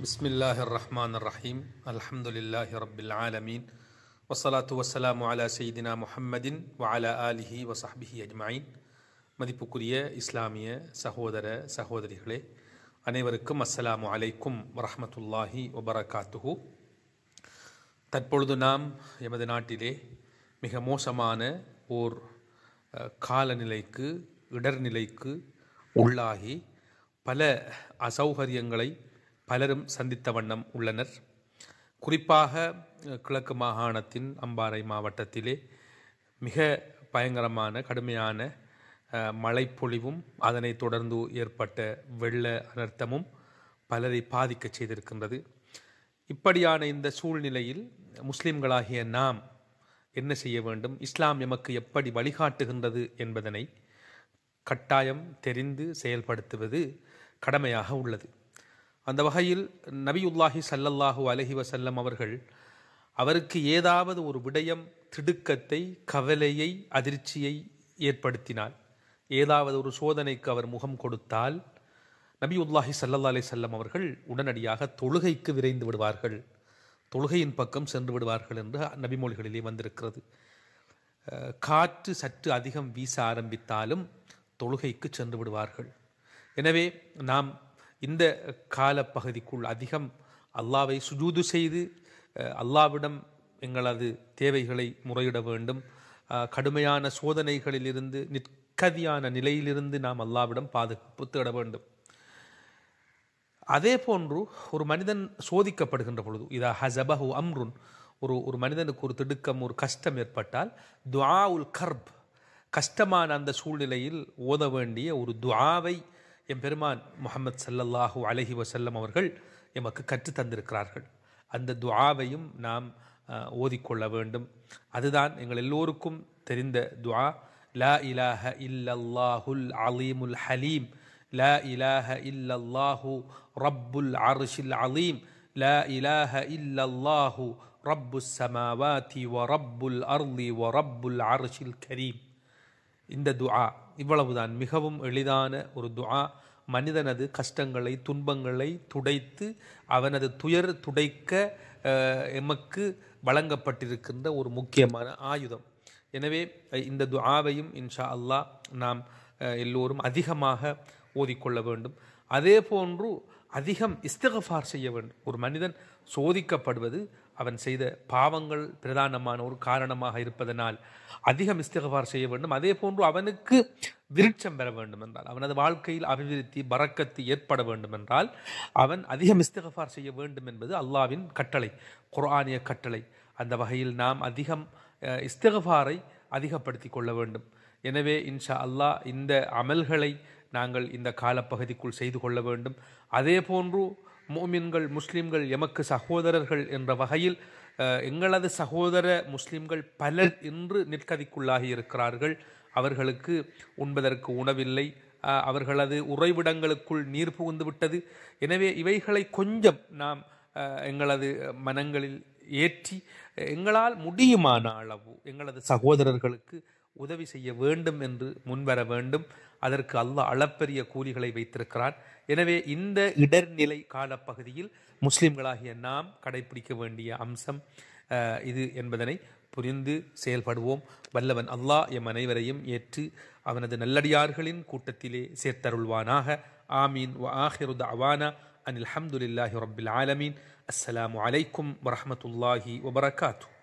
பிஸ்மில்லாஹிர்ரஹ்மானிர்ரஹீம். அல்ஹம்துலில்லாஹி ரப்பில் ஆலமீன். வஸ்ஸலாத்து வஸ்ஸலாமு அலா சையிதினா முஹம்மதின் வ அலா ஆலிஹி வ ஸஹ்பிஹி அஜ்மஈன். மதிப்புக்குரிய இஸ்லாமிய சகோதர சகோதரிகளே, அனைவருக்கும் அஸ்ஸலாமு அலைக்கும் வரஹ்மத்துல்லாஹி வபரகாத்துஹு. தற்பொழுது நாம் எமது நாட்டிலே மிக மோசமான ஓர் காலநிலைக்கு, இடர்நிலைக்கு உள்ளாகி பல அசௌகரியங்களை பலரும் சந்தித்த வண்ணம் உள்ளனர். குறிப்பாக கிழக்கு மாகாணத்தின் அம்பாறை மாவட்டத்திலே மிக பயங்கரமான கடுமையான மழைப்பொழிவும் அதனைத் தொடர்ந்து ஏற்பட்ட வெள்ள அனர்த்தமும் பலரை பாதிக்க செய்திருக்கின்றது. இப்படியான இந்த சூழ்நிலையில் முஸ்லிம்களாகிய நாம் என்ன செய்ய வேண்டும், இஸ்லாம் எமக்கு எப்படி வழிகாட்டுகின்றது என்பதனை கட்டாயம் தெரிந்து செயல்படுத்துவது கடமையாக உள்ளது. அந்த வகையில் நபியுல்லாஹி ஸல்லல்லாஹு அலைஹி வஸல்லம் அவர்கள் அவருக்கு ஏதாவது ஒரு விடயம் திடுக்கத்தை, கவலையை, அதிர்ச்சியை ஏற்படுத்தினால், ஏதாவது ஒரு சோதனைக்கு அவர் முகம் கொடுத்தால், நபியுல்லாஹி ஸல்லல்லாஹு அலைஹி வஸல்லம் அவர்கள் உடனடியாக தொழுகைக்கு விரைந்து விடுவார்கள், தொழுகையின் பக்கம் சென்று விடுவார்கள் என்று நபிமொழிகளிலே வந்திருக்கிறது. காற்று சற்று அதிகம் வீச ஆரம்பித்தாலும் தொழுகைக்கு சென்று விடுவார்கள். எனவே நாம் இந்த காலப்பகுதிக்குள் அதிகம் அல்லாவை சுஜூது செய்து அல்லாவிடம் எங்களது தேவைகளை முறையிட வேண்டும். கடுமையான சோதனைகளிலிருந்து, நிற்கதியான நிலையிலிருந்து நாம் அல்லாவிடம் பாதுகாப்பு தேட வேண்டும். அதே போன்று ஒரு மனிதன் சோதிக்கப்படுகின்ற பொழுது, இதா ஹஸபஹு அம்ருன், ஒரு மனிதனுக்கு ஒரு திடுக்கம், ஒரு கஷ்டம் ஏற்பட்டால், துஆ உல் கர்ப், கஷ்டமான அந்த சூழ்நிலையில் ஓத வேண்டிய ஒரு துஆவை எம்பெருமான் முஹம்மது ஸல்லல்லாஹு அலைஹி வஸல்லம் அவர்கள் எமக்கு கற்று தந்திருக்கிறார்கள். அந்த துஆவையும் நாம் ஓதிக்கொள்ள வேண்டும். அதுதான் எங்கள் எல்லோருக்கும் தெரிந்த துஆ. லா இலாஹ இல்லல்லாஹுல் அலீமுல் ஹலீம், லா இலாஹ இல்லல்லாஹு ரப்புல் அர்ஷில் அலீம், லா இலாஹ இல்லல்லாஹு ரப்புஸ் ஸமாவாதி வ ரப்புல் அர்ளி வ ரப்புல் அர்ஷில் கரீம். இந்த துஆ இவ்வளவுதான், மிகவும் எளிதான ஒரு துஆ. மனிதனது கஷ்டங்களை, துன்பங்களை துடைத்து அவனது துயர் துடைக்க எமக்கு வழங்கப்பட்டிருக்கின்ற ஒரு முக்கியமான ஆயுதம். எனவே இந்த துஆவையும் இன்ஷா அல்லாஹ் நாம் எல்லோரும் அதிகமாக ஓதிக்கொள்ள வேண்டும். அதே போன்று அதிகம் இஸ்திக்ஃபார் செய்ய வேண்டும். ஒரு மனிதன் சோதிக்கப்படுவது அவன் செய்த பாவங்கள் பிரதானமான ஒரு காரணமாக இருப்பதனால் அதிகம் இஸ்திக்ஃபார் செய்ய வேண்டும். அதே போன்று அவனுக்கு விருட்சம் பெற வேண்டும் என்றால், அவனது வாழ்க்கையில் அபிவிருத்தி, பரக்கத்து ஏற்பட வேண்டும் என்றால் அவன் அதிகம் இஸ்திக்ஃபார் செய்ய வேண்டும் என்பது அல்லாஹ்வின் கட்டளை, குர்ஆனிய கட்டளை. அந்த வகையில் நாம் அதிகம் இஸ்திக்ஃபாரை அதிகப்படுத்தி கொள்ள வேண்டும். எனவே இன்ஷா அல்லாஹ் இந்த அமல்களை நாங்கள் இந்த காலப்பகுதிக்குள் செய்து கொள்ள வேண்டும். அதே போன்று முஃமின்கள், முஸ்லிம்கள் எமக்கு சகோதரர்கள் என்ற வகையில் எங்களது சகோதர முஸ்லிம்கள் பலர் இன்று நிற்கதிக்குள்ளாகி இருக்கிறார்கள். அவர்களுக்கு உண்பதற்கு உணவில்லை, அவர்களது உறைவிடங்களுக்குள் நீர் புகுந்து விட்டது. எனவே இவைகளை கொஞ்சம் நாம் எங்களது மனங்களில் ஏற்றி எங்களால் முடியுமான அளவு எங்களது சகோதரர்களுக்கு உதவி செய்ய வேண்டும் என்று முன்வர வேண்டும். அதற்கு அல்லாஹ் அளப்பரிய கூலிகளை வைத்திருக்கிறான். எனவே இந்த இடர்நிலை காலப்பகுதியில் முஸ்லிம்களாகிய நாம் கடைபிடிக்க வேண்டிய அம்சம் இது என்பதனை புரிந்து செயல்படுவோம். வல்லவன் அல்லாஹ் எம் அனைவரையும் ஏற்று அவனது நல்லடியார்களின் கூட்டத்திலே சேர்த்தருள்வானாக. ஆமீன். வ ஆஹிரு தஅவானா அனில் ஹம்துலில்லாஹி ரப்பில் ஆலமீன். அஸ்ஸலாமு அலைக்கும் வரஹ்மத்துல்லாஹி வபரகாத்துஹு.